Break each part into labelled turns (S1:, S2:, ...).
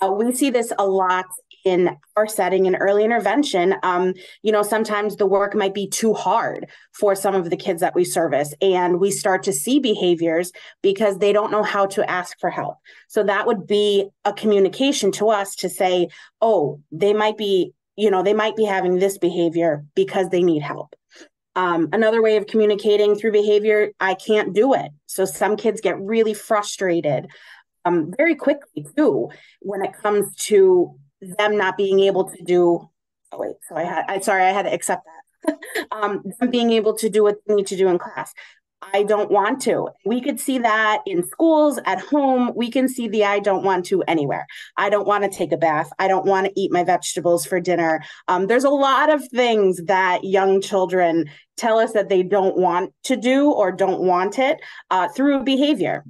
S1: go. We see this a lot in our setting in early intervention. Sometimes the work might be too hard for some of the kids that we service, and we start to see behaviors because they don't know how to ask for help. So that would be a communication to us to say, oh, they might be having this behavior because they need help. Another way of communicating through behavior, I can't do it. So some kids get really frustrated very quickly too when it comes to them not being able to do. Oh wait, so I had to accept that. Them being able to do what they need to do in class. I don't want to. We could see that in schools, at home. We can see the I don't want to anywhere. I don't want to take a bath. I don't want to eat my vegetables for dinner. There's a lot of things that young children tell us that they don't want to do or don't want it through behavior.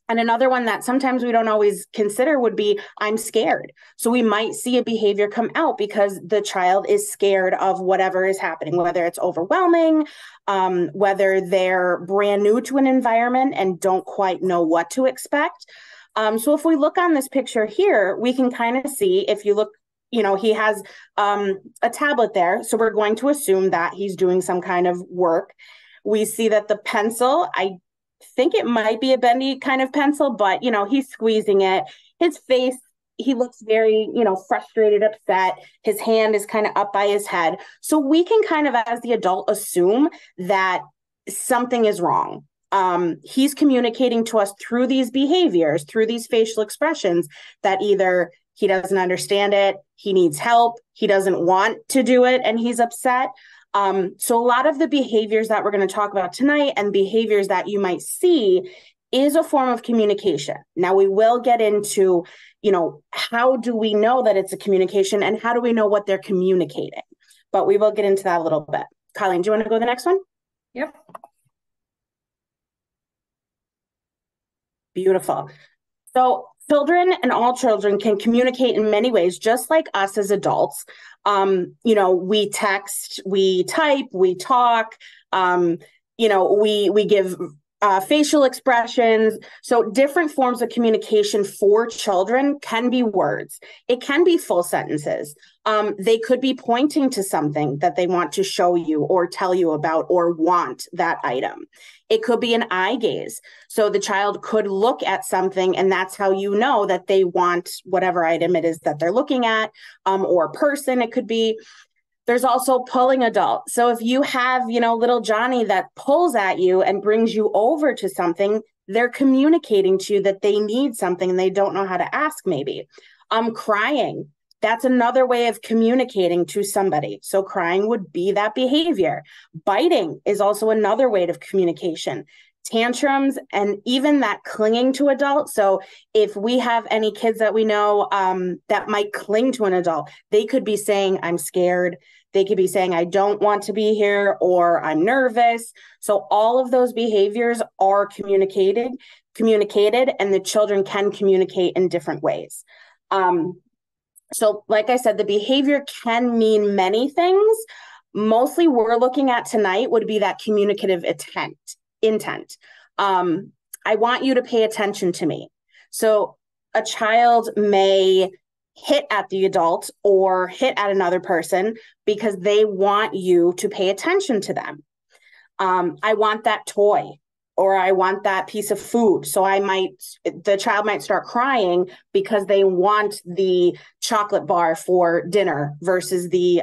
S1: And another one that sometimes we don't always consider would be, I'm scared. So we might see a behavior come out because the child is scared of whatever is happening, whether it's overwhelming, whether they're brand new to an environment and don't quite know what to expect. So if we look on this picture here, we can kind of see, if you look, he has a tablet there. So we're going to assume that he's doing some kind of work. We see that the pencil, I think it might be a bendy kind of pencil, but he's squeezing it. His face, he looks very frustrated, upset. His hand is kind of up by his head. So we can kind of, as the adult, assume that something is wrong. He's communicating to us through these behaviors, through these facial expressions, that either he doesn't understand it, he needs help, he doesn't want to do it, and he's upset. So a lot of the behaviors that we're going to talk about tonight and behaviors that you might see is a form of communication. Now we will get into, how do we know that it's a communication and how do we know what they're communicating? But we will get into that a little bit. Colleen, do you want to go to the next one?
S2: Yep.
S1: Beautiful. So children and all children can communicate in many ways, just like us as adults. We text, we type, we talk, we give facial expressions. So different forms of communication for children can be words. It can be full sentences. They could be pointing to something that they want to show you or tell you about or want that item. It could be an eye gaze. So the child could look at something and that's how you know that they want whatever item it is that they're looking at, or person it could be. There's also pulling adult. So if you have, little Johnny that pulls at you and brings you over to something, they're communicating to you that they need something and they don't know how to ask maybe. Crying. That's another way of communicating to somebody. So crying would be that behavior. Biting is also another way of communication. Tantrums and even that clinging to adults. So if we have any kids that we know that might cling to an adult, they could be saying, I'm scared. They could be saying, I don't want to be here, or I'm nervous. So all of those behaviors are communicated, and the children can communicate in different ways. So like I said, the behavior can mean many things. Mostly we're looking at tonight would be that communicative intent. I want you to pay attention to me. So a child may hit at the adult or hit at another person because they want you to pay attention to them. I want that toy, or I want that piece of food. So the child might start crying because they want the chocolate bar for dinner versus the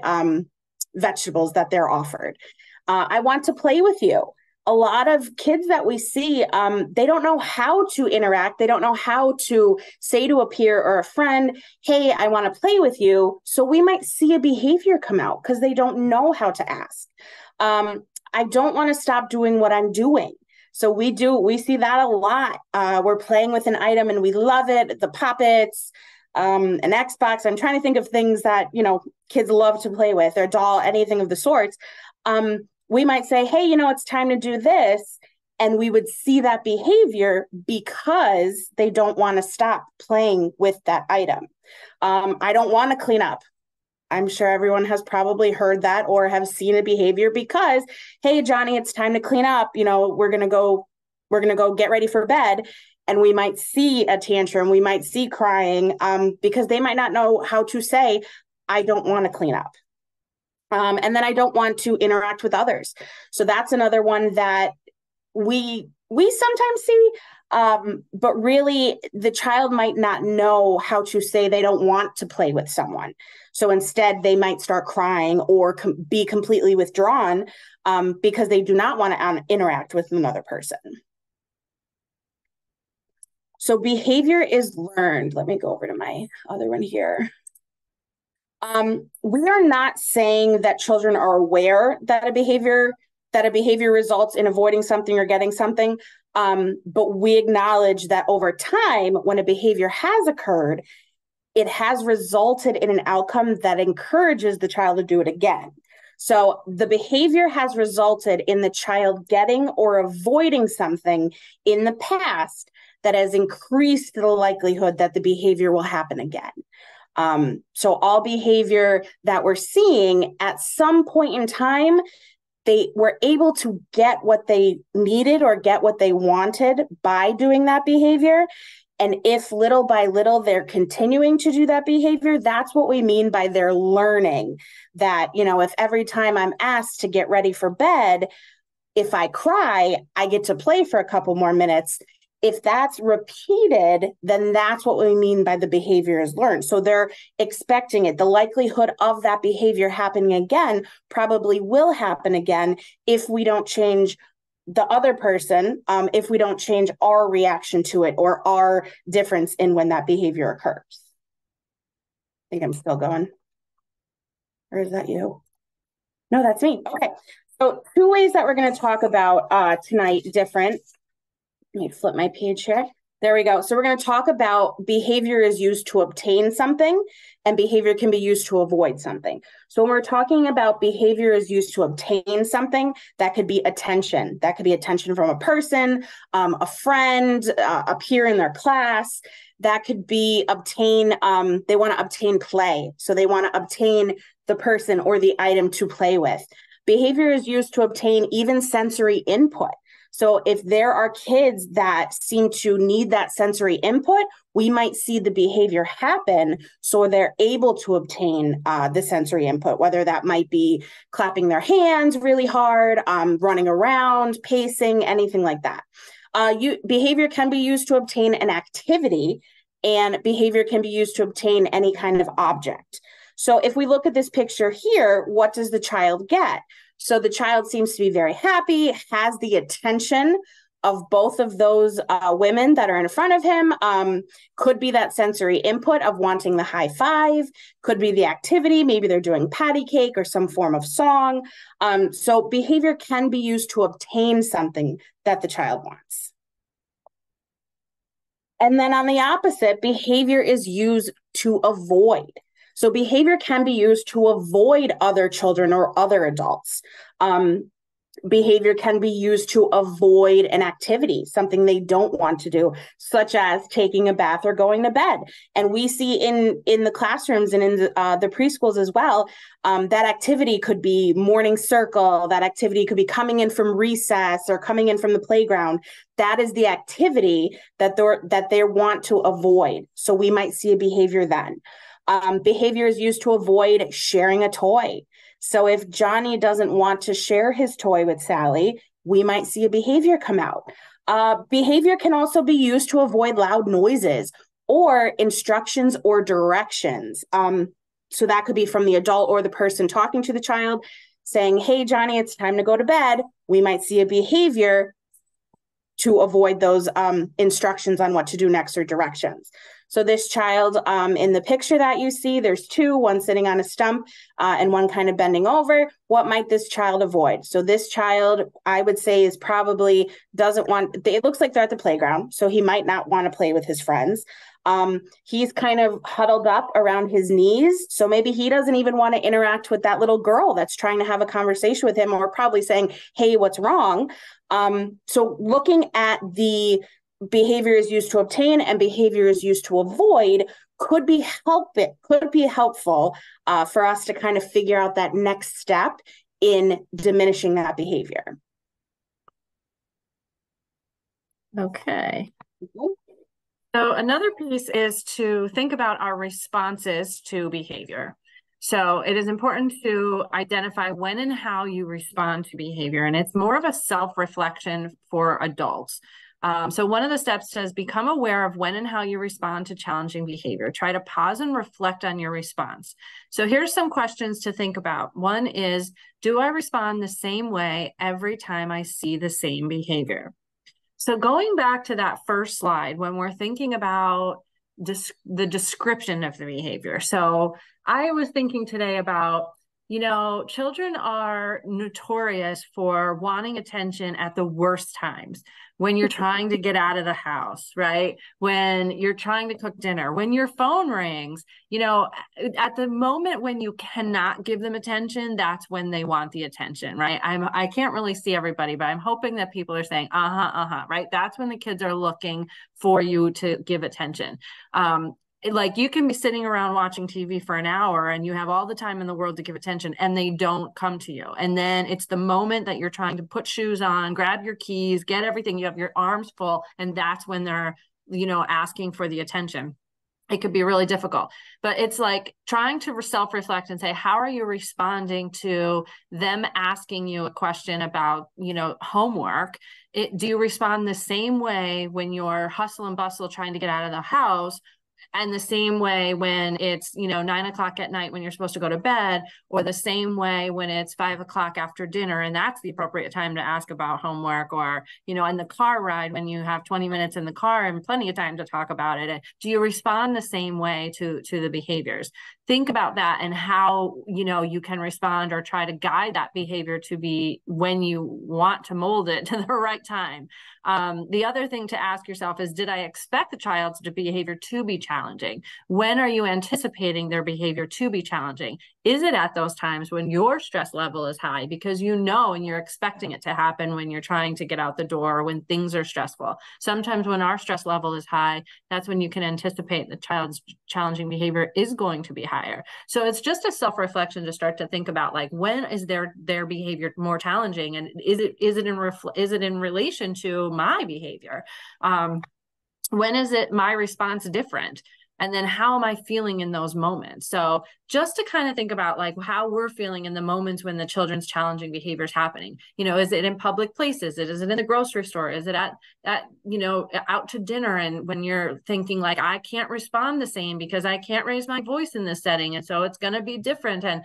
S1: vegetables that they're offered. I want to play with you. A lot of kids that we see, they don't know how to interact. They don't know how to say to a peer or a friend, hey, I want to play with you. So we might see a behavior come out because they don't know how to ask. I don't want to stop doing what I'm doing. So we see that a lot. We're playing with an item and we love it. The puppets, an Xbox. I'm trying to think of things that, kids love to play with, or doll, anything of the sorts. We might say, hey, it's time to do this. And we would see that behavior because they don't want to stop playing with that item. I don't want to clean up. I'm sure everyone has probably heard that or have seen a behavior because, hey, Johnny, it's time to clean up. We're going to go get ready for bed. and we might see a tantrum, we might see crying, because they might not know how to say, I don't want to clean up. And then I don't want to interact with others. So that's another one that we sometimes see, but really the child might not know how to say they don't want to play with someone. So instead they might start crying or be completely withdrawn, because they do not want to interact with another person. So behavior is learned. Let me go over to my other one here. We are not saying that children are aware that a behavior results in avoiding something or getting something, but we acknowledge that over time, when a behavior has occurred, it has resulted in an outcome that encourages the child to do it again. So the behavior has resulted in the child getting or avoiding something in the past that has increased the likelihood that the behavior will happen again. So all behavior that we're seeing at some point in time, they were able to get what they needed or get what they wanted by doing that behavior. And if little by little they're continuing to do that behavior, that's what we mean by they're learning. That, if every time I'm asked to get ready for bed, if I cry, I get to play for a couple more minutes. If that's repeated, then that's what we mean by the behavior is learned. So they're expecting it. The likelihood of that behavior happening again probably will happen again if we don't change the other person, if we don't change our reaction to it or our difference in when that behavior occurs. I think I'm still going. Or is that you? No, that's me. Okay. So 2 ways that we're going to talk about tonight, different. Let me flip my page here. There we go. So we're going to talk about behavior is used to obtain something, and behavior can be used to avoid something. So when we're talking about behavior is used to obtain something, that could be attention. That could be attention from a person, a friend, a peer in their class. That could be obtain, they want to obtain play. So they want to obtain the person or the item to play with. Behavior is used to obtain even sensory input. So if there are kids that seem to need that sensory input, we might see the behavior happen so they're able to obtain the sensory input, whether that might be clapping their hands really hard, running around, pacing, anything like that. Behavior can be used to obtain an activity, and behavior can be used to obtain any kind of object. So if we look at this picture here, what does the child get? So the child seems to be very happy, has the attention of both of those women that are in front of him. Could be that sensory input of wanting the high five, could be the activity, maybe they're doing patty cake or some form of song. So behavior can be used to obtain something that the child wants. And then on the opposite, behavior is used to avoid. So behavior can be used to avoid other children or other adults. Behavior can be used to avoid an activity, something they don't want to do, such as taking a bath or going to bed. And we see in the classrooms and in the preschools as well, that activity could be morning circle, that activity could be coming in from recess or coming in from the playground. That is the activity that they want to avoid. So we might see a behavior then. Behavior is used to avoid sharing a toy. So if Johnny doesn't want to share his toy with Sally, we might see a behavior come out. Behavior can also be used to avoid loud noises or instructions or directions. So that could be from the adult or the person talking to the child saying, hey, Johnny, it's time to go to bed. We might see a behavior to avoid those instructions on what to do next or directions. So this child in the picture that you see, there's two, one sitting on a stump and one kind of bending over. What might this child avoid? So this child, I would say, is probably doesn't want, it looks like they're at the playground, so he might not want to play with his friends. He's kind of huddled up around his knees. So maybe he doesn't even want to interact with that little girl that's trying to have a conversation with him, or probably saying, hey, what's wrong? So looking at the behavior is used to obtain and behavior is used to avoid could be helpful for us to kind of figure out that next step in diminishing that behavior.
S2: Okay. So another piece is to think about our responses to behavior. So it is important to identify when and how you respond to behavior, and it's more of a self-reflection for adults. So one of the steps says become aware of when and how you respond to challenging behavior. Try to pause and reflect on your response. So here's some questions to think about. One is, do I respond the same way every time I see the same behavior? So going back to that first slide, when we're thinking about the description of the behavior. So I was thinking today about, children are notorious for wanting attention at the worst times. When you're trying to get out of the house, right? When you're trying to cook dinner, when your phone rings, at the moment when you cannot give them attention, that's when they want the attention, right? I can't really see everybody, but I'm hoping that people are saying, right? That's when the kids are looking for you to give attention. Like you can be sitting around watching TV for an hour and you have all the time in the world to give attention and they don't come to you. And then it's the moment that you're trying to put shoes on, grab your keys, get everything, you have your arms full, and that's when they're, asking for the attention. It could be really difficult, but it's like trying to self-reflect and say, how are you responding to them asking you a question about, homework? Do you respond the same way when you're hustle and bustle trying to get out of the house, and the same way when it's 9 o'clock at night when you're supposed to go to bed, or the same way when it's 5 o'clock after dinner and that's the appropriate time to ask about homework, or in the car ride when you have 20 minutes in the car and plenty of time to talk about it? Do you respond the same way to the behaviors? Think about that and how you can respond or try to guide that behavior to be when you want to mold it to the right time. The other thing to ask yourself is, did I expect the child's behavior to be challenging? When are you anticipating their behavior to be challenging? Is it at those times when your stress level is high because and you're expecting it to happen when you're trying to get out the door, or when things are stressful? Sometimes when our stress level is high, that's when you can anticipate the child's challenging behavior is going to be higher. So it's just a self-reflection to start to think about, like, when is their behavior more challenging, and is it in relation to my behavior? When is it my response different? And then how am I feeling in those moments? So just to kind of think about like how we're feeling in the moments when the children's challenging behavior is happening. Is it in public places? Is it in the grocery store? Is it at out to dinner? And when you're thinking like, I can't respond the same because I can't raise my voice in this setting, and so it's going to be different. And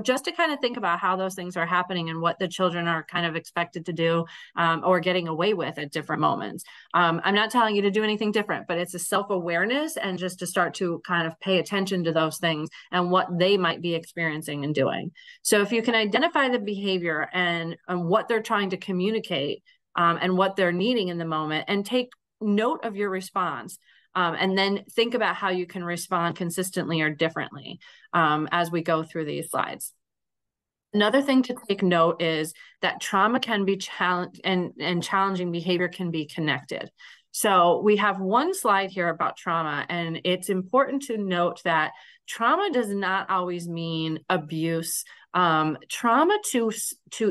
S2: just to kind of think about how those things are happening and what the children are kind of expected to do, or getting away with at different moments. I'm not telling you to do anything different, but it's a self-awareness and just to start to kind of pay attention to those things and what they might be experiencing and doing. So if you can identify the behavior and what they're trying to communicate, and what they're needing in the moment, and take note of your response, and then think about how you can respond consistently or differently, as we go through these slides. Another thing to take note is that trauma can be challenged, and challenging behavior can be connected. So we have one slide here about trauma, and it's important to note that trauma does not always mean abuse. Trauma to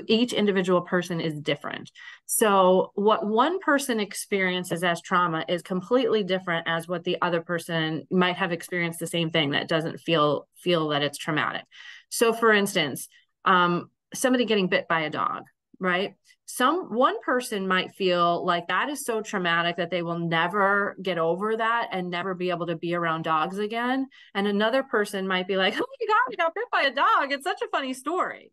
S2: each individual person is different. So what one person experiences as trauma is completely different as what the other person might have experienced the same thing that doesn't feel that it's traumatic. So for instance, somebody getting bit by a dog, right? One person might feel like that is so traumatic that they will never get over that and never be able to be around dogs again. And another person might be like, oh my God, I got bit by a dog. It's such a funny story,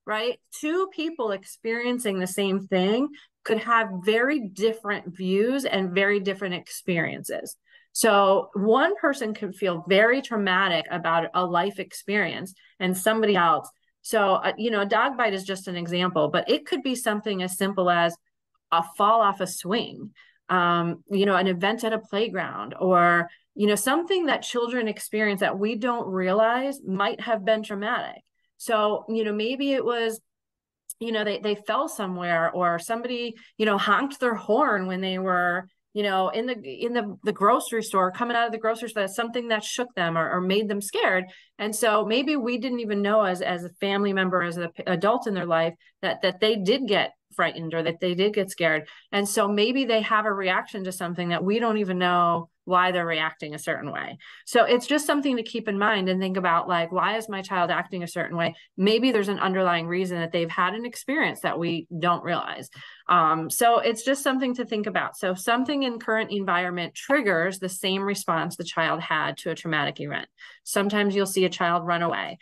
S2: right? Two people experiencing the same thing could have very different views and very different experiences. So one person could feel very traumatic about a life experience, and somebody else. So, a dog bite is just an example, but it could be something as simple as a fall off a swing, an event at a playground, or, something that children experience that we don't realize might have been traumatic. So, maybe it was, they fell somewhere, or somebody, honked their horn when they were, in the grocery store, coming out of the grocery store. That's something that shook them or made them scared. And so maybe we didn't even know as a family member, as an adult in their life, that they did get frightened or that they did get scared. And so maybe they have a reaction to something that we don't even know why they're reacting a certain way. So it's just something to keep in mind and think about, like, why is my child acting a certain way? Maybe there's an underlying reason that they've had an experience that we don't realize. So it's just something to think about. So if something in current environment triggers the same response the child had to a traumatic event, sometimes you'll see a child run away.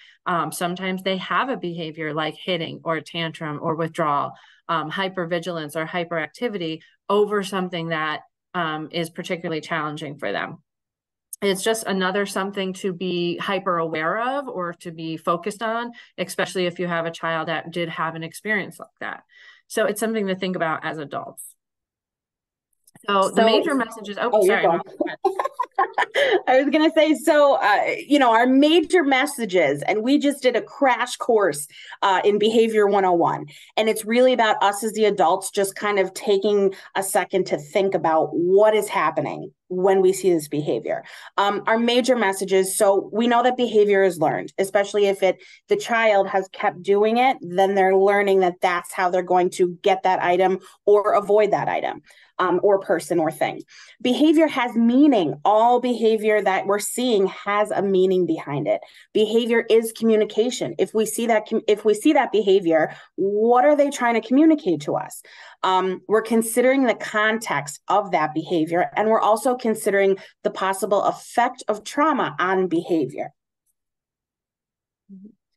S2: Sometimes they have a behavior like hitting or tantrum or withdrawal, hypervigilance or hyperactivity over something that is particularly challenging for them. It's just another something to be hyper aware of or to be focused on, especially if you have a child that did have an experience like that. So it's something to think about as adults. So the major messages, sorry.
S1: I was going to say, our major messages, and we just did a crash course in Behavior 101. And it's really about us as the adults just kind of taking a second to think about what is happening when we see this behavior. Our major messages, so we know that behavior is learned, especially if the child has kept doing it, then they're learning that that's how they're going to get that item or avoid that item. Or person or thing. Behavior has meaning. All behavior that we're seeing has a meaning behind it. Behavior is communication. If we see that behavior, what are they trying to communicate to us? We're considering the context of that behavior, and we're also considering the possible effect of trauma on behavior.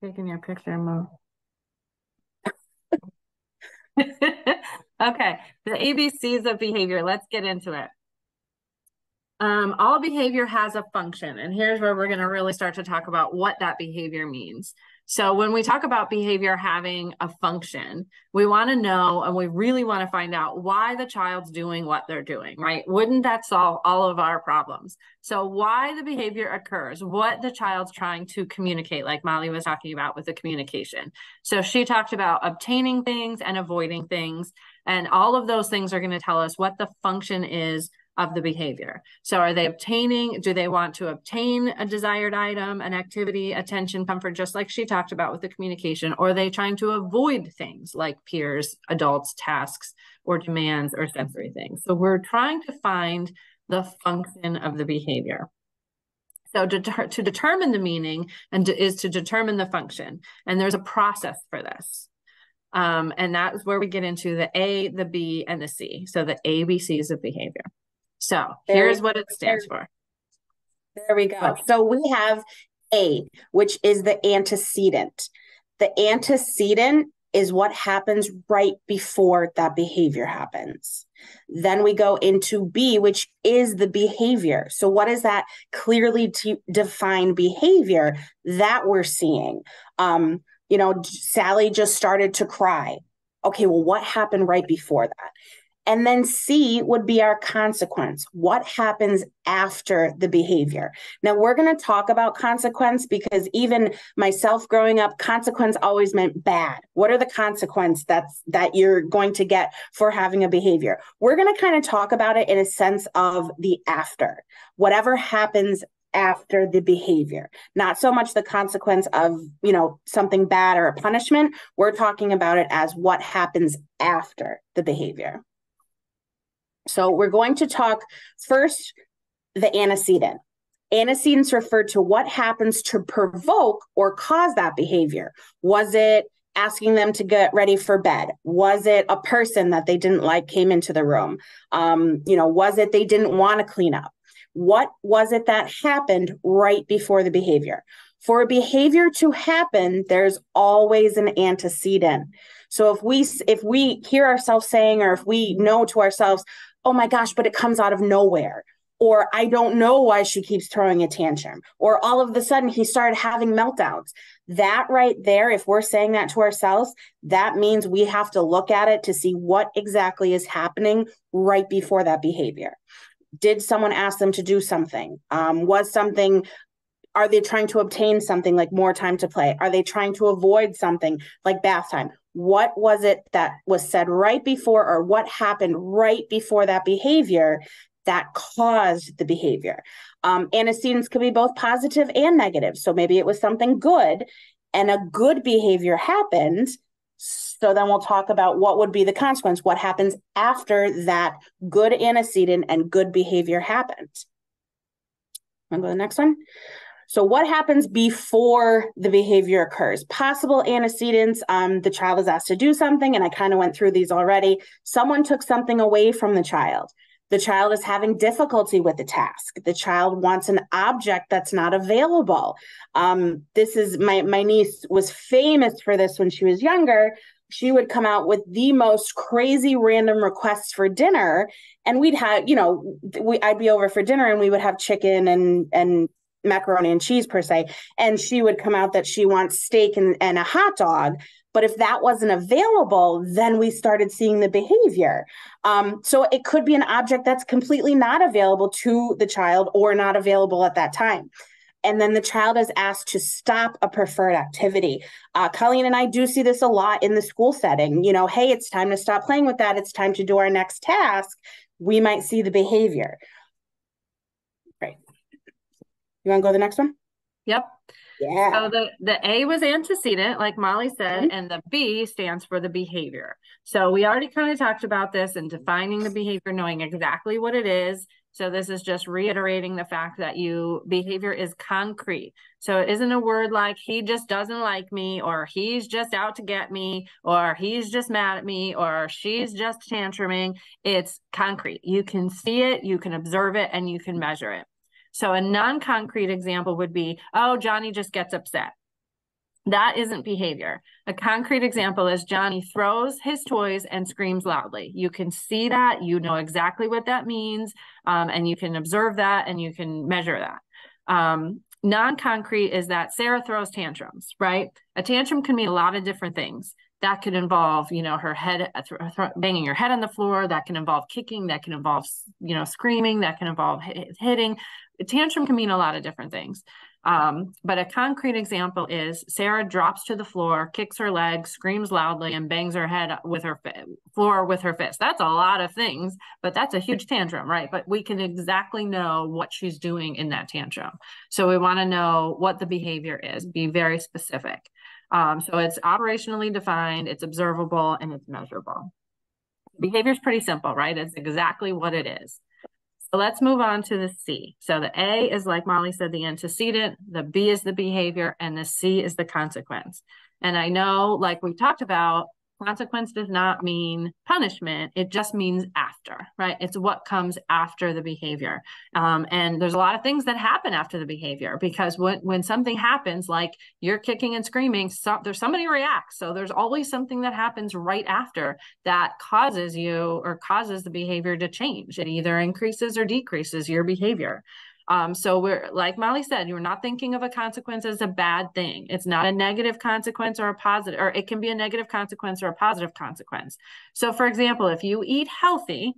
S2: Taking your picture, Mo. Okay, the ABCs of behavior. Let's get into it. All behavior has a function, and here's where we're going to really start to talk about what that behavior means. So when we talk about behavior having a function, we want to know, and we really want to find out why the child's doing what they're doing, right? Wouldn't that solve all of our problems? So why the behavior occurs, what the child's trying to communicate, like Molly was talking about with the communication. So she talked about obtaining things and avoiding things, and all of those things are going to tell us what the function is of the behavior. So are they obtaining, do they want to obtain a desired item, an activity, attention, comfort, just like she talked about with the communication, or are they trying to avoid things like peers, adults, tasks, or demands or sensory things? So we're trying to find the function of the behavior. So to determine the meaning is to determine the function. And there's a process for this. And that's where we get into the A, the B, and the C. So the ABCs of behavior. So here's what it stands for.
S1: There we go. So we have A, which is the antecedent. The antecedent is what happens right before that behavior happens. Then we go into B, which is the behavior. So what is that clearly defined behavior that we're seeing? Sally just started to cry. Okay, well, what happened right before that? And then C would be our consequence. What happens after the behavior? Now, we're going to talk about consequence because even myself growing up, consequence always meant bad. What are the consequences that you're going to get for having a behavior? We're going to kind of talk about it in a sense of the after. Whatever happens after the behavior, not so much the consequence of, something bad or a punishment. We're talking about it as what happens after the behavior. So we're going to talk first, the antecedent. Antecedents refer to what happens to provoke or cause that behavior. Was it asking them to get ready for bed? Was it a person that they didn't like came into the room? Was it they didn't want to clean up? What was it that happened right before the behavior? For a behavior to happen, there's always an antecedent. So if we hear ourselves saying, or if we know to ourselves, oh my gosh, but it comes out of nowhere, or I don't know why she keeps throwing a tantrum, or all of a sudden he started having meltdowns. That right there, if we're saying that to ourselves, that means we have to look at it to see what exactly is happening right before that behavior. Did someone ask them to do something? Are they trying to obtain something like more time to play? Are they trying to avoid something like bath time? What was it that was said right before, or what happened right before that behavior that caused the behavior? Antecedents could be both positive and negative. So maybe it was something good and a good behavior happened. So then we'll talk about what would be the consequence, what happens after that good antecedent and good behavior happened. I'll go to the next one. So what happens before the behavior occurs? Possible antecedents. The child is asked to do something, and I kind of went through these already. Someone took something away from the child. The child is having difficulty with the task. The child wants an object that's not available. This is my niece was famous for this when she was younger. She would come out with the most crazy random requests for dinner, and we'd have, I'd be over for dinner, and we would have chicken and macaroni and cheese per se, and she would come out that she wants steak and a hot dog. But if that wasn't available, then we started seeing the behavior. So it could be an object that's completely not available to the child or not available at that time. And then the child is asked to stop a preferred activity. Colleen and I do see this a lot in the school setting. Hey, it's time to stop playing with that. It's time to do our next task. We might see the behavior. Great. You want to go to the next one?
S2: Yep.
S1: Yeah.
S2: So the A was antecedent, like Molly said, and the B stands for the behavior. So we already kind of talked about this and defining the behavior, knowing exactly what it is. So this is just reiterating the fact that behavior is concrete. So it isn't a word like he just doesn't like me, or he's just out to get me, or he's just mad at me, or she's just tantruming. It's concrete. You can see it, you can observe it, and you can measure it. So a non-concrete example would be, oh, Johnny just gets upset. That isn't behavior. A concrete example is Johnny throws his toys and screams loudly. You can see that, you know exactly what that means, and you can observe that and you can measure that. Non-concrete is that Sarah throws tantrums, right? A tantrum can mean a lot of different things. That could involve, her head, banging your head on the floor. That can involve kicking. That can involve, screaming. That can involve hitting. A tantrum can mean a lot of different things. But a concrete example is Sarah drops to the floor, kicks her leg, screams loudly, and bangs her head with her floor with her fist. That's a lot of things, but that's a huge tantrum, right? But we can exactly know what she's doing in that tantrum. So we want to know what the behavior is, be very specific. So it's operationally defined, it's observable, and it's measurable. Behavior is pretty simple, right? It's exactly what it is. So let's move on to the C. So the A is, like Molly said, the antecedent, the B is the behavior, and the C is the consequence. And I know, like we talked about, consequence does not mean punishment. It just means after, right? It's what comes after the behavior. And there's a lot of things that happen after the behavior, because when something happens, like you're kicking and screaming, there's somebody reacts. So there's always something that happens right after that causes the behavior to change. It either increases or decreases your behavior. So we're, like Molly said, you're not thinking of a consequence as a bad thing. It's not a negative consequence or a positive, or it can be a negative consequence or a positive consequence. So for example, if you eat healthy,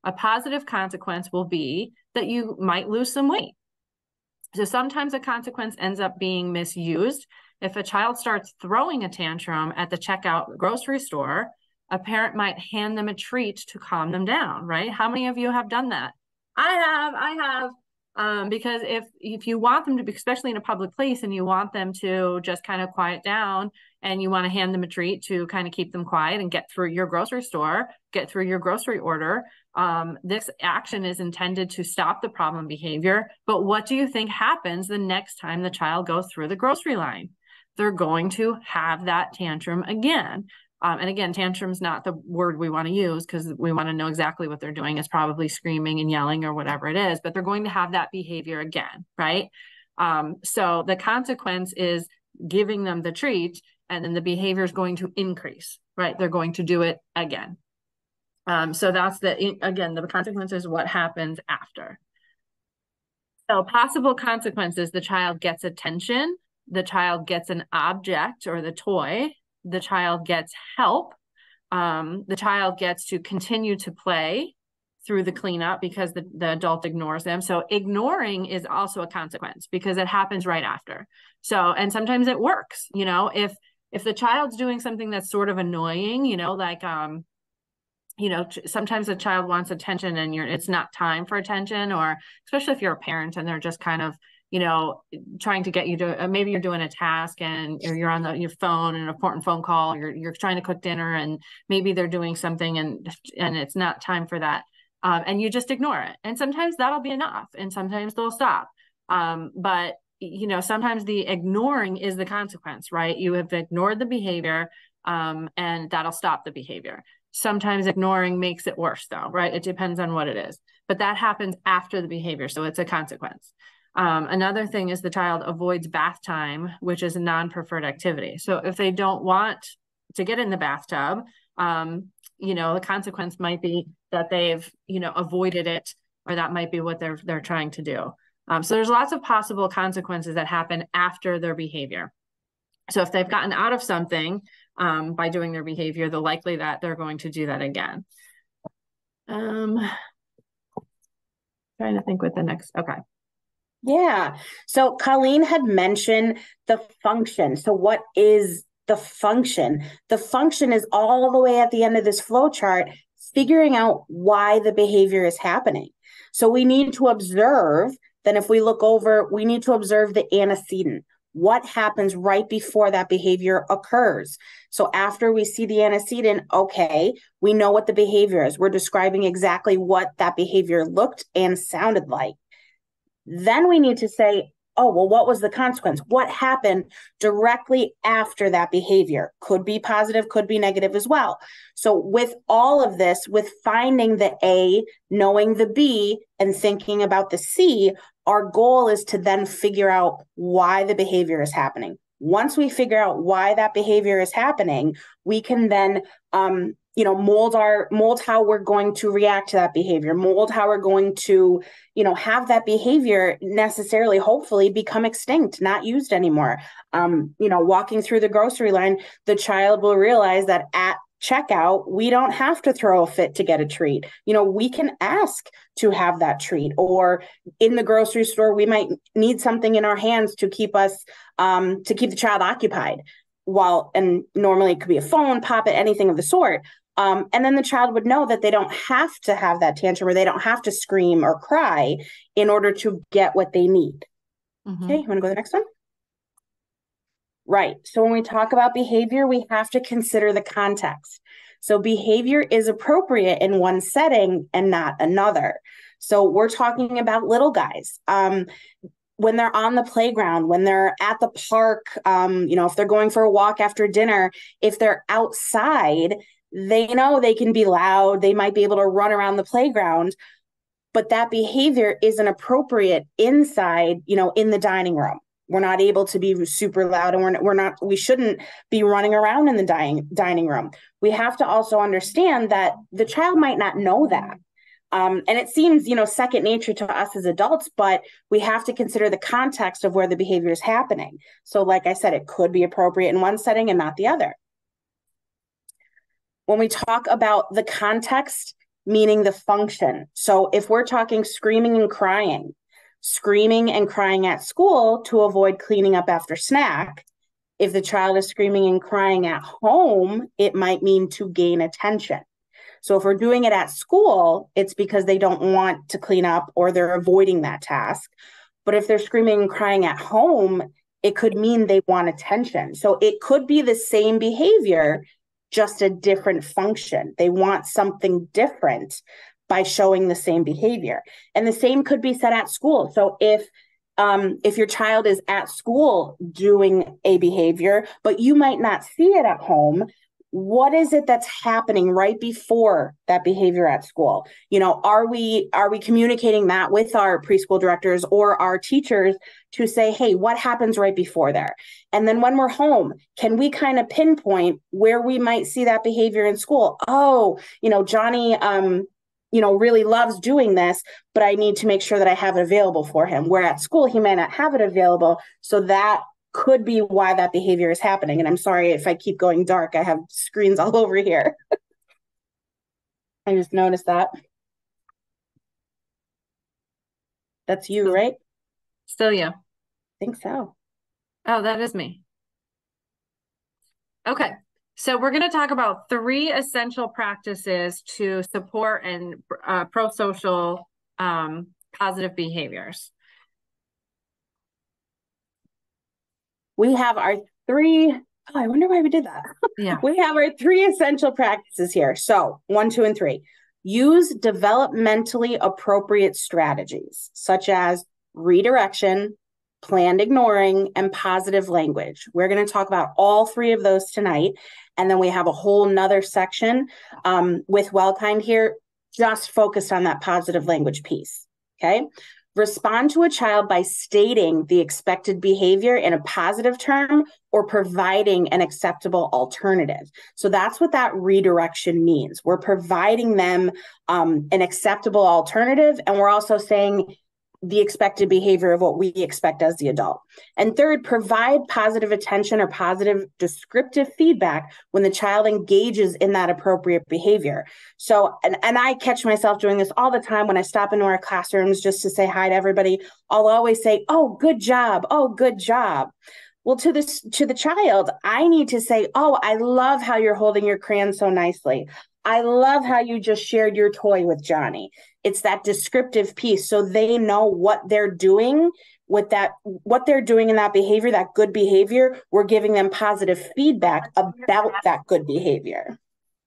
S2: a positive consequence will be that you might lose some weight. So sometimes a consequence ends up being misused. If a child starts throwing a tantrum at the checkout grocery store, a parent might hand them a treat to calm them down, right? How many of you have done that? I have. Because if you want them to be, especially in a public place, and you want them to just kind of quiet down, and you want to hand them a treat to kind of keep them quiet and get through your grocery order, this action is intended to stop the problem behavior. But what do you think happens the next time the child goes through the grocery line? They're going to have that tantrum again. And again, tantrum's not the word we want to use, because we want to know exactly what they're doing. It's probably screaming and yelling or whatever it is, but they're going to have that behavior again, right? So the consequence is giving them the treat, and then the behavior is going to increase, right? They're going to do it again. So that's the consequence is what happens after. So possible consequences: the child gets attention, the child gets an object or the toy, the child gets help, the child gets to continue to play through the cleanup because the adult ignores them. So ignoring is also a consequence because it happens right after. So, and sometimes it works, if the child's doing something that's sort of annoying, like, sometimes a child wants attention and it's not time for attention, or especially if you're a parent and they're just kind of, trying to get you to, maybe you're doing a task and you're on your phone, an important phone call, you're trying to cook dinner, and maybe they're doing something and it's not time for that. And you just ignore it. And sometimes that'll be enough. And sometimes they'll stop. But sometimes the ignoring is the consequence, right? You have ignored the behavior, and that'll stop the behavior. Sometimes ignoring makes it worse though, right? It depends on what it is, but that happens after the behavior. So it's a consequence. Another thing is the child avoids bath time, which is a non-preferred activity. So if they don't want to get in the bathtub, the consequence might be that they've, avoided it, or that might be what they're trying to do. So there's lots of possible consequences that happen after their behavior. So if they've gotten out of something by doing their behavior, the likely that they're going to do that again. Trying to think what the next, okay.
S1: Yeah. So Colleen had mentioned the function. So what is the function? The function is all the way at the end of this flow chart, figuring out why the behavior is happening. So we need to observe, then if we look over, we need to observe the antecedent. What happens right before that behavior occurs? So after we see the antecedent, okay, we know what the behavior is. We're describing exactly what that behavior looked and sounded like. Then we need to say, oh, well, what was the consequence? What happened directly after that behavior? Could be positive, could be negative as well. So with all of this, with finding the A, knowing the B, and thinking about the C, our goal is to then figure out why the behavior is happening. Once we figure out why that behavior is happening, we can then mold how we're going to react to that behavior, mold how we're going to, have that behavior necessarily, hopefully, become extinct, not used anymore. Walking through the grocery line, the child will realize that at checkout, we don't have to throw a fit to get a treat. We can ask to have that treat, or in the grocery store, we might need something in our hands to keep us, to keep the child occupied. And normally it could be a phone, Pop-It, anything of the sort. And then the child would know that they don't have to have that tantrum, or they don't have to scream or cry in order to get what they need. Mm-hmm. Okay, you want to go to the next one? Right. So when we talk about behavior, we have to consider the context. So behavior is appropriate in one setting and not another. So we're talking about little guys. When they're on the playground, when they're at the park, if they're going for a walk after dinner, if they're outside, they know they can be loud. They might be able to run around the playground, but that behavior isn't appropriate inside, in the dining room. We're not able to be super loud, and we shouldn't be running around in the dining room. We have to also understand that the child might not know that. And it seems, second nature to us as adults, but we have to consider the context of where the behavior is happening. So like I said, it could be appropriate in one setting and not the other. When we talk about the context, meaning the function. So if we're talking screaming and crying at school to avoid cleaning up after snack, if the child is screaming and crying at home, it might mean to gain attention. So if we're doing it at school, it's because they don't want to clean up or they're avoiding that task. But if they're screaming and crying at home, it could mean they want attention. So it could be the same behavior, just a different function. They want something different by showing the same behavior. And the same could be said at school. So if your child is at school doing a behavior, but you might not see it at home, what is it that's happening right before that behavior at school? Are we communicating that with our preschool directors or our teachers to say, hey, what happens right before there? And then when we're home, can we kind of pinpoint where we might see that behavior in school? Oh, Johnny, really loves doing this, but I need to make sure that I have it available for him. Where at school, he may not have it available. So that could be why that behavior is happening. And I'm sorry if I keep going dark. I have screens all over here. I just noticed that. That's you, right?
S2: Still you.
S1: I think so.
S2: Oh, that is me. Okay. So we're going to talk about 3 essential practices to support and pro-social positive behaviors.
S1: We have our 3, I wonder why we did that.
S2: Yeah.
S1: We have our 3 essential practices here. So 1, 2, and 3. Use developmentally appropriate strategies, such as redirection, planned ignoring, and positive language. We're going to talk about all three of those tonight. And then we have a whole nother section with Wellkind here, just focused on that positive language piece. Okay. Respond to a child by stating the expected behavior in a positive term or providing an acceptable alternative. So that's what that redirection means. We're providing them an acceptable alternative, and we're also saying the expected behavior of what we expect as the adult. And third, provide positive attention or positive descriptive feedback when the child engages in that appropriate behavior. So, and I catch myself doing this all the time when I stop into our classrooms just to say hi to everybody. I'll always say, "Oh, good job. Oh, good job." Well, to the child, I need to say, "Oh, I love how you're holding your crayon so nicely. I love how you just shared your toy with Johnny." It's that descriptive piece, so they know what they're doing with that, what they're doing in that behavior, that good behavior. We're giving them positive feedback about that good behavior.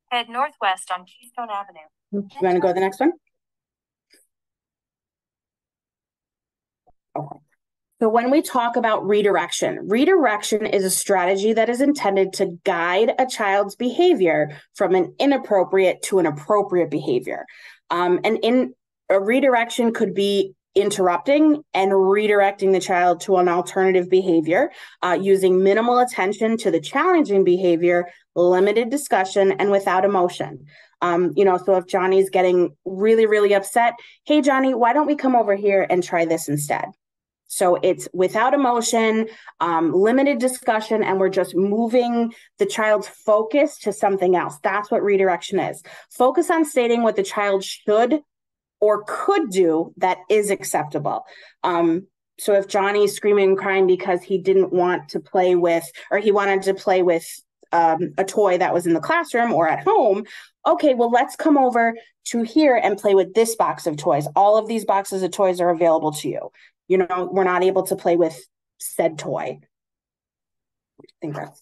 S3: Head northwest on Keystone Avenue.
S1: You want to go to the next one? Okay. So when we talk about redirection is a strategy that is intended to guide a child's behavior from an inappropriate to an appropriate behavior. And in a redirection could be interrupting and redirecting the child to an alternative behavior, using minimal attention to the challenging behavior, limited discussion, and without emotion. So if Johnny's getting really, really upset, "Hey, Johnny, why don't we come over here and try this instead?" So it's without emotion, limited discussion, and we're just moving the child's focus to something else. That's what redirection is. Focus on stating what the child should or could do that is acceptable. So if Johnny's screaming and crying because he didn't want to play with, or he wanted to play with a toy that was in the classroom or at home, okay, well, let's come over to here and play with this box of toys. All of these boxes of toys are available to you. We're not able to play with said toy. I think that's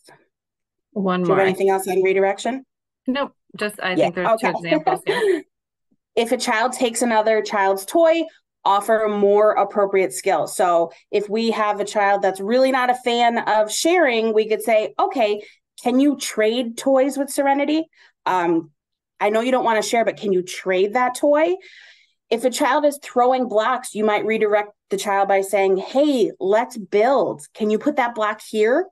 S2: one more.
S1: Do you have anything else on redirection?
S2: Nope. I think there's two examples here.
S1: If a child takes another child's toy, offer more appropriate skill. So if we have a child that's really not a fan of sharing, we could say, "Okay, can you trade toys with Serenity? I know you don't want to share, but can you trade that toy?" If a child is throwing blocks, you might redirect the child by saying, "Hey, let's build. Can you put that block here?"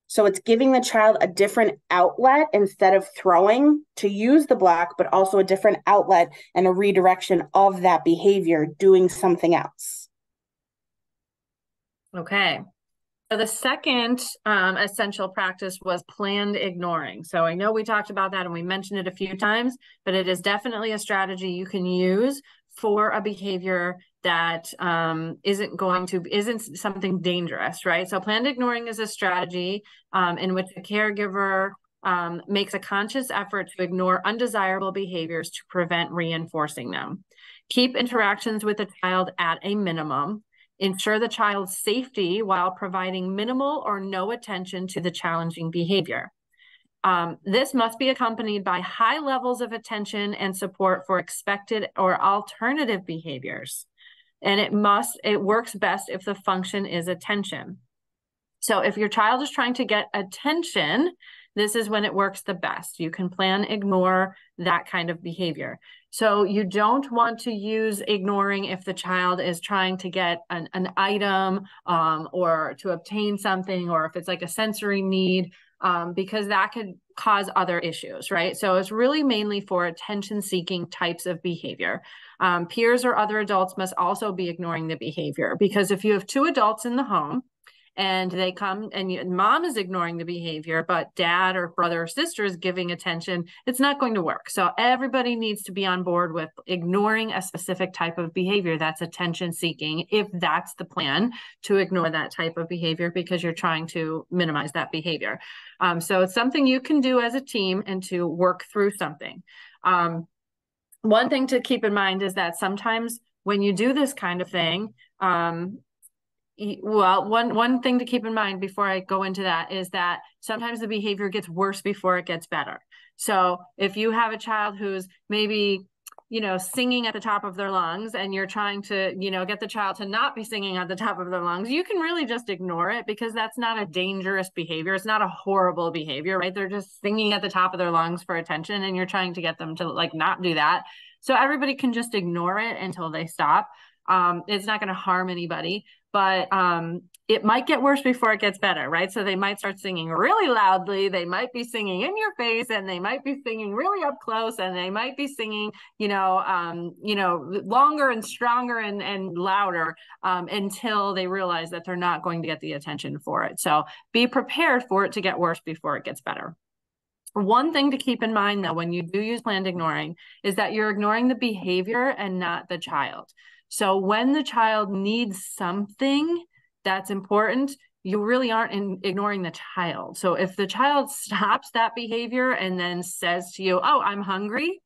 S1: So it's giving the child a different outlet instead of throwing to use the block, but also a different outlet and a redirection of that behavior, doing something else.
S2: Okay. So the second essential practice was planned ignoring. So I know we talked about that and we mentioned it a few times, but it is definitely a strategy you can use for a behavior that isn't something dangerous, right? So planned ignoring is a strategy in which a caregiver makes a conscious effort to ignore undesirable behaviors to prevent reinforcing them. Keep interactions with the child at a minimum. Ensure the child's safety while providing minimal or no attention to the challenging behavior. This must be accompanied by high levels of attention and support for expected or alternative behaviors. And it works best if the function is attention. So if your child is trying to get attention, this is when it works the best. You can plan ignore that kind of behavior. So you don't want to use ignoring if the child is trying to get an item or to obtain something, or if it's like a sensory need, because that could cause other issues, right? So it's really mainly for attention-seeking types of behavior. Peers or other adults must also be ignoring the behavior, because if you have two adults in the home and they come and mom is ignoring the behavior, but dad or brother or sister is giving attention, it's not going to work. So everybody needs to be on board with ignoring a specific type of behavior that's attention seeking, if that's the plan, to ignore that type of behavior because you're trying to minimize that behavior. So it's something you can do as a team and to work through something. One thing to keep in mind is that sometimes when you do this kind of thing, well, one thing to keep in mind before I go into that is that sometimes the behavior gets worse before it gets better. So if you have a child who's maybe singing at the top of their lungs, and you're trying to, get the child to not be singing at the top of their lungs, you can really just ignore it, because that's not a dangerous behavior. It's not a horrible behavior, right? They're just singing at the top of their lungs for attention, and you're trying to get them to like not do that. So everybody can just ignore it until they stop. It's not going to harm anybody, but it might get worse before it gets better, right? So they might start singing really loudly. They might be singing in your face, and they might be singing really up close, and they might be singing, longer and stronger and louder until they realize that they're not going to get the attention for it. So be prepared for it to get worse before it gets better. One thing to keep in mind, though, when you do use planned ignoring, is that you're ignoring the behavior and not the child. So when the child needs something that's important, you really aren't ignoring the child. So if the child stops that behavior and then says to you, "Oh, I'm hungry,"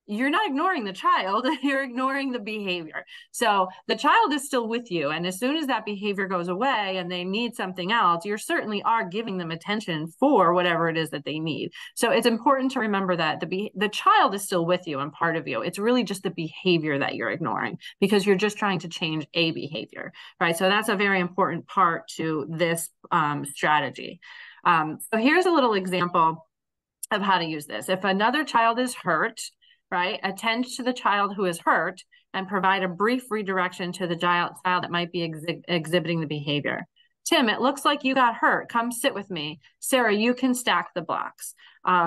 S2: you're not ignoring the child, you're ignoring the behavior. So the child is still with you. And as soon as that behavior goes away and they need something else, you certainly are giving them attention for whatever it is that they need. So it's important to remember that the child is still with you and part of you. It's really just the behavior that you're ignoring, because you're just trying to change a behavior, right? So that's a very important part to this strategy. So here's a little example of how to use this. If another child is hurt, right, attend to the child who is hurt and provide a brief redirection to the child that might be exhibiting the behavior. "Tim, it looks like you got hurt. Come sit with me. Sarah, you can stack the blocks."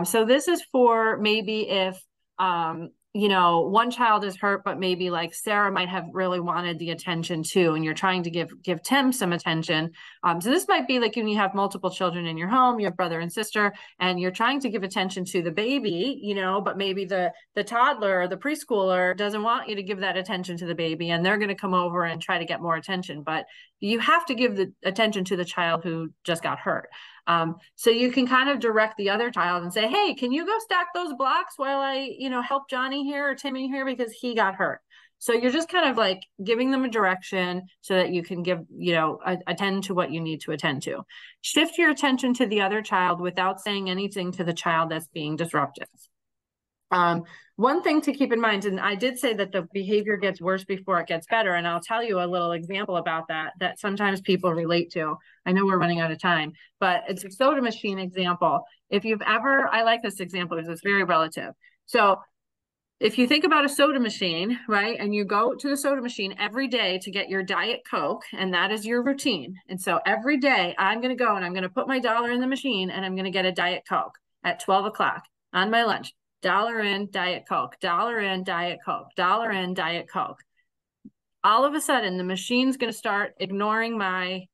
S2: So this is for maybe if, one child is hurt, but maybe like Sarah might have really wanted the attention too, and you're trying to give Tim some attention. So this might be like when you have multiple children in your home, you have brother and sister, and you're trying to give attention to the baby, but maybe the toddler or the preschooler doesn't want you to give that attention to the baby, and they're going to come over and try to get more attention. But you have to give the attention to the child who just got hurt. So you can kind of direct the other child and say, "Hey, can you go stack those blocks while I, help Johnny here or Timmy here because he got hurt?" So you're just kind of like giving them a direction so that you can give, attend to what you need to attend to. Shift your attention to the other child without saying anything to the child that's being disruptive. One thing to keep in mind, and I did say that the behavior gets worse before it gets better, and I'll tell you a little example about that sometimes people relate to. I know we're running out of time, but it's a soda machine example. If you've ever, I like this example because it's very relative. So if you think about a soda machine, right, and you go to the soda machine every day to get your Diet Coke, and that is your routine. And so every day I'm going to go and I'm going to put my dollar in the machine and I'm going to get a Diet Coke at 12 o'clock on my lunch. Dollar in, Diet Coke, dollar in, Diet Coke, dollar in, Diet Coke. All of a sudden, the machine's going to start ignoring my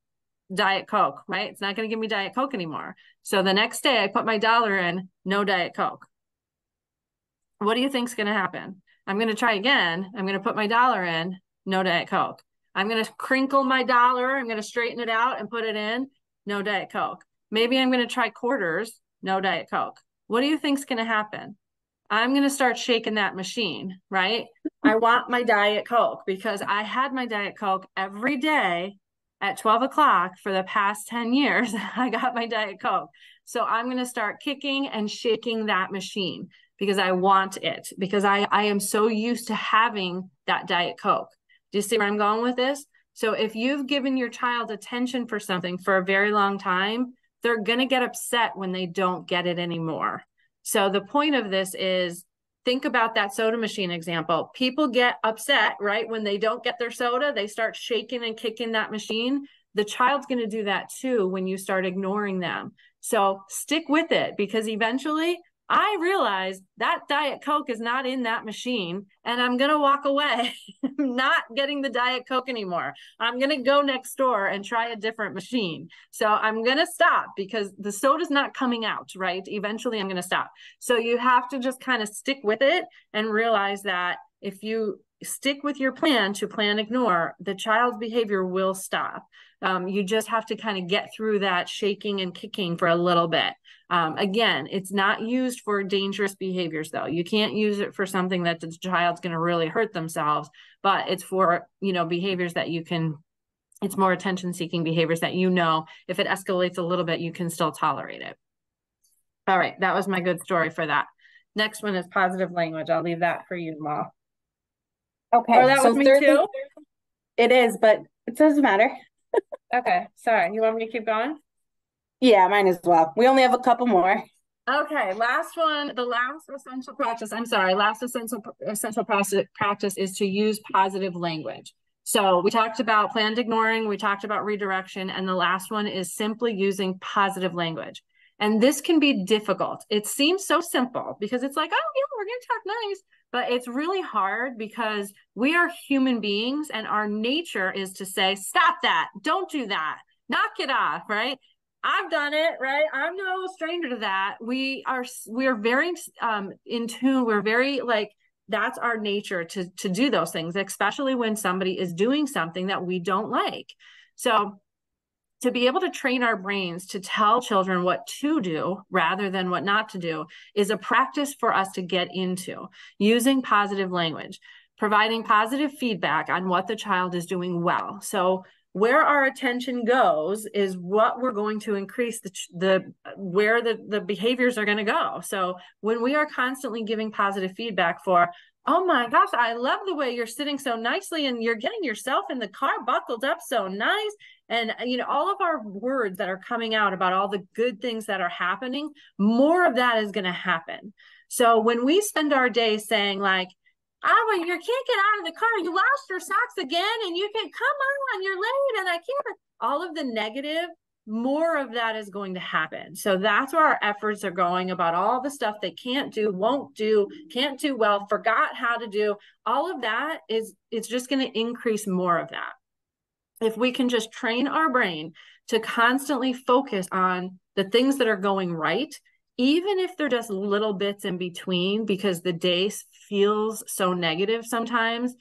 S2: Diet Coke, right? It's not going to give me Diet Coke anymore. So the next day I put my dollar in, no Diet Coke. What do you think's going to happen? I'm going to try again. I'm going to put my dollar in, no Diet Coke. I'm going to crinkle my dollar. I'm going to straighten it out and put it in, no Diet Coke. Maybe I'm going to try quarters, no Diet Coke. What do you think's going to happen? I'm going to start shaking that machine, right? I want my Diet Coke because I had my Diet Coke every day at 12 o'clock for the past 10 years. I got my Diet Coke. So I'm going to start kicking and shaking that machine because I want it, because I am so used to having that Diet Coke. Do you see where I'm going with this? So if you've given your child attention for something for a very long time, they're going to get upset when they don't get it anymore. So the point of this is, think about that soda machine example. People get upset, right? When they don't get their soda, they start shaking and kicking that machine. The child's going to do that too when you start ignoring them. So stick with it, because eventually I realize that Diet Coke is not in that machine, and I'm going to walk away. I'm not getting the Diet Coke anymore. I'm going to go next door and try a different machine. So I'm going to stop because the soda's not coming out, right? Eventually I'm going to stop. So you have to just kind of stick with it and realize that if you stick with your plan to plan ignore, the child's behavior will stop. You just have to kind of get through that shaking and kicking for a little bit. Again, it's not used for dangerous behaviors, though. You can't use it for something that the child's going to really hurt themselves, but it's for, behaviors that you can, it's more attention-seeking behaviors that, if it escalates a little bit, you can still tolerate it. All right, that was my good story for that. Next one is positive language. I'll leave that for you, Ma. Or
S1: Okay,
S2: that was
S1: so
S2: me
S1: thirdly,
S2: too?
S1: it is, but it doesn't matter.
S2: Okay, sorry. You want me to keep going?
S1: Yeah, mine as well. We only have a couple more.
S2: Okay, last one, the last essential practice, I'm sorry, last essential practice is to use positive language. So we talked about planned ignoring, we talked about redirection, and the last one is simply using positive language. And this can be difficult. It seems so simple because it's like, oh, yeah, we're going to talk nice, but it's really hard because we are human beings and our nature is to say, stop that, don't do that, knock it off, right? I've done it, right? I'm no stranger to that. We are very in tune. We're very like, that's our nature to do those things, especially when somebody is doing something that we don't like. So to be able to train our brains to tell children what to do rather than what not to do is a practice for us to get into using positive language, providing positive feedback on what the child is doing well. So where our attention goes is what we're going to increase where the behaviors are going to go. So when we are constantly giving positive feedback for, oh my gosh, I love the way you're sitting so nicely and you're getting yourself in the car buckled up so nice. And, you know, all of our words that are coming out about all the good things that are happening, more of that is going to happen. So when we spend our day saying like, oh, well, you can't get out of the car, you lost your socks again, and you can come on, you're late, and I can't, all of the negative, more of that is going to happen. So that's where our efforts are going about all the stuff they can't do, won't do, can't do well, forgot how to do. All of that it's just going to increase more of that. If we can just train our brain to constantly focus on the things that are going right, even if they're just little bits in between, because the day feels so negative sometimes,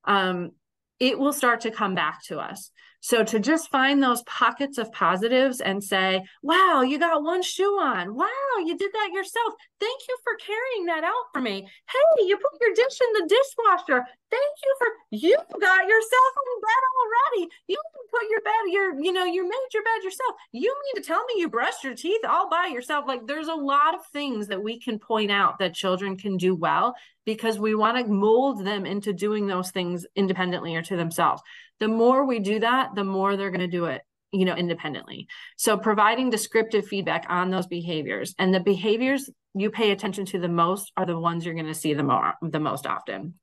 S2: it will start to come back to us. So to just find those pockets of positives and say, wow, you got one shoe on. Wow, you did that yourself. Thank you for carrying that out for me. Hey, you put your dish in the dishwasher. You got yourself in bed already. You put your bed, you made your bed yourself. You mean to tell me you brushed your teeth all by yourself? Like there's a lot of things that we can point out that children can do well because we want to mold them into doing those things independently or to themselves. The more we do that, the more they're going to do it, independently. So providing descriptive feedback on those behaviors, and the behaviors you pay attention to the most are the ones you're going to see the most often.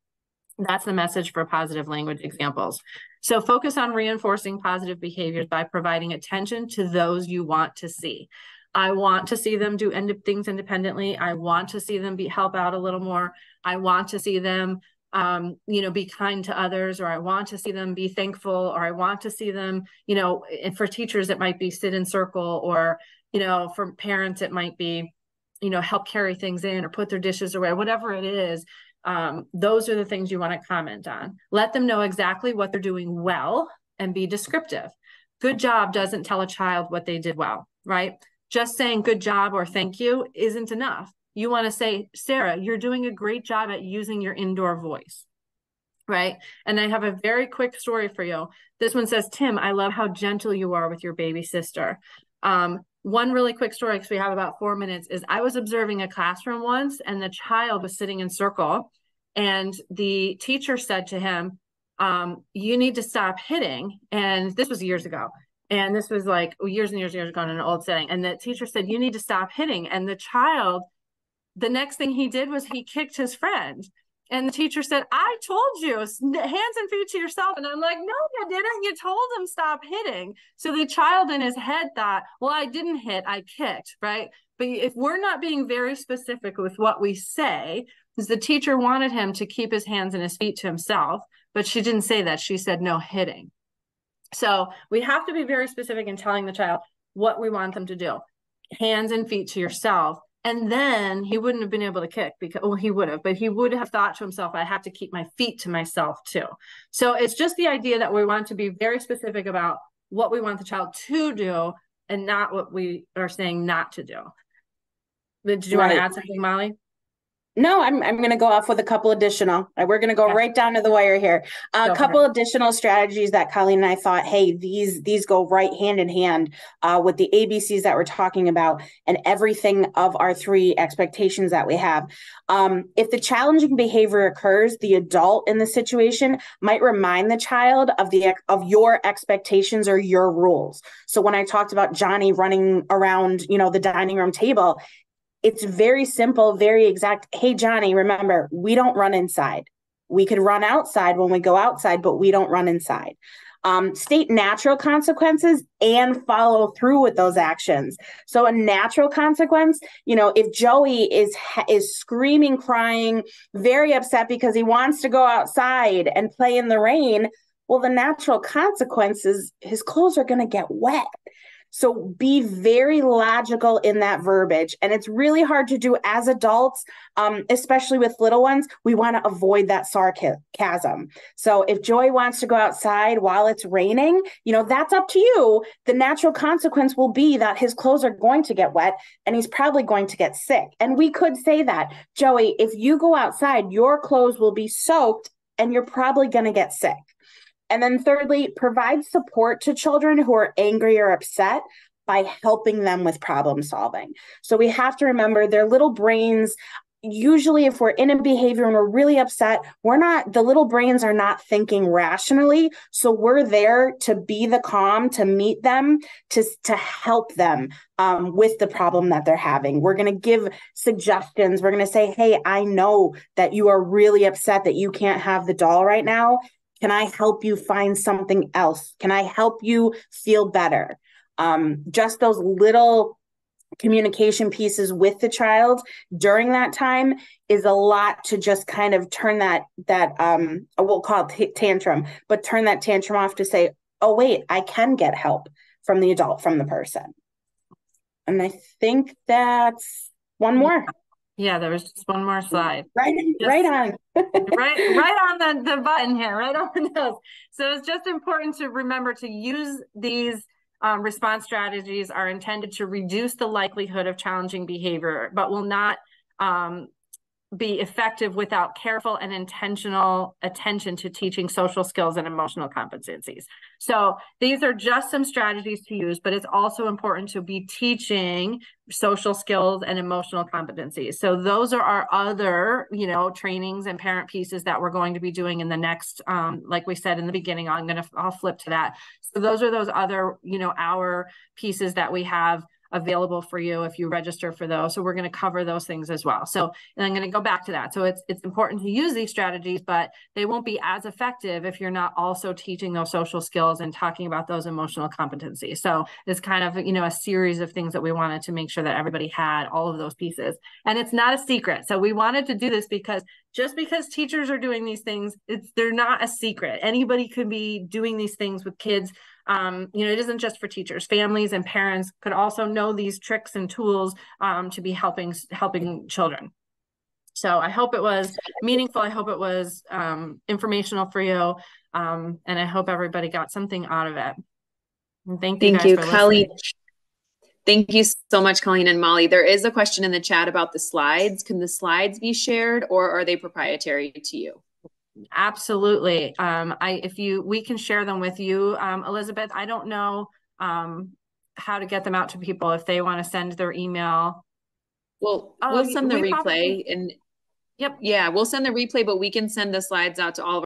S2: That's the message for positive language examples. So focus on reinforcing positive behaviors by providing attention to those you want to see. I want to see them do things independently. I want to see them help out a little more. I want to see them, be kind to others, or I want to see them be thankful, or I want to see them, and for teachers, it might be sit in circle, or, for parents, it might be, help carry things in or put their dishes away, whatever it is. Those are the things you want to comment on. Let them know exactly what they're doing well and be descriptive. Good job doesn't tell a child what they did well, right? Just saying good job or thank you isn't enough. You want to say, Sarah, you're doing a great job at using your indoor voice, right? And I have a very quick story for you. This one says, Tim, I love how gentle you are with your baby sister. One really quick story, because we have about 4 minutes, is I was observing a classroom once, and the child was sitting in circle, and the teacher said to him, you need to stop hitting. And this was years ago. And this was like years and years ago in an old setting. And the teacher said, you need to stop hitting. And the child, the next thing he did was he kicked his friend. And the teacher said, I told you, hands and feet to yourself. And I'm like, no, you didn't. You told him stop hitting. So the child in his head thought, well, I didn't hit, I kicked, right? But if we're not being very specific with what we say, because the teacher wanted him to keep his hands and his feet to himself, but she didn't say that. She said no hitting. So we have to be very specific in telling the child what we want them to do. Hands and feet to yourself. And then he wouldn't have been able to kick because, well, he would have, but he would have thought to himself, I have to keep my feet to myself too. So it's just the idea that we want to be very specific about what we want the child to do and not what we are saying not to do. Did you want to add something, Molly?
S1: No, I'm going to go off with a couple additional. We're going to go right down to the wire here. A couple additional strategies that Colleen and I thought, hey, these go right hand in hand with the ABCs that we're talking about and everything of our three expectations that we have. If the challenging behavior occurs, the adult in the situation might remind the child of your expectations or your rules. So when I talked about Johnny running around, the dining room table, it's very simple, very exact. Hey, Johnny, remember, we don't run inside. We could run outside when we go outside, but we don't run inside. State natural consequences and follow through with those actions. So a natural consequence, if Joey is screaming, crying, very upset because he wants to go outside and play in the rain, well, the natural consequence is his clothes are going to get wet. So be very logical in that verbiage. And it's really hard to do as adults, especially with little ones. We want to avoid that sarcasm. So if Joy wants to go outside while it's raining, that's up to you. The natural consequence will be that his clothes are going to get wet and he's probably going to get sick. And we could say that, Joey, if you go outside, your clothes will be soaked and you're probably going to get sick. And then thirdly, provide support to children who are angry or upset by helping them with problem solving. So we have to remember their little brains, usually if we're in a behavior and we're really upset, the little brains are not thinking rationally. So we're there to be the calm, to meet them, to help them with the problem that they're having. We're going to give suggestions. We're going to say, hey, I know that you are really upset that you can't have the doll right now. Can I help you find something else? Can I help you feel better? Just those little communication pieces with the child during that time is a lot to just kind of turn that we'll call it tantrum, but turn that tantrum off to say, oh, wait, I can get help from the adult, from the person. And I think that's one more.
S2: Yeah, there was just one more slide.
S1: Right on.
S2: right on the button here, right on the nose. So it's just important to remember to use these response strategies are intended to reduce the likelihood of challenging behavior, but will not be effective without careful and intentional attention to teaching social skills and emotional competencies. So these are just some strategies to use, but it's also important to be teaching social skills and emotional competencies. So those are our other, trainings and parent pieces that we're going to be doing in the next, like we said in the beginning, I'll flip to that. So those are those other, our pieces that we have available for you if you register for those. So we're going to cover those things as well. So, and I'm going to go back to that. So it's important to use these strategies, but they won't be as effective if you're not also teaching those social skills and talking about those emotional competencies. So it's kind of, a series of things that we wanted to make sure that everybody had all of those pieces. And it's not a secret. So we wanted to do this because just because teachers are doing these things, they're not a secret. Anybody could be doing these things with kids. It isn't just for teachers. Families and parents could also know these tricks and tools to be helping children. So I hope it was meaningful. I hope it was informational for you. And I hope everybody got something out of it. And thank you guys for
S4: Colleen.
S2: listening.
S4: Thank you so much, Colleen and Molly. There is a question in the chat about the slides. Can the slides be shared or are they proprietary to you?
S2: Absolutely. We can share them with you, Elizabeth. I don't know how to get them out to people if they want to send their email.
S4: Well, we'll send the replay and
S2: yep.
S4: Yeah, we'll send the replay, but we can send the slides out to all of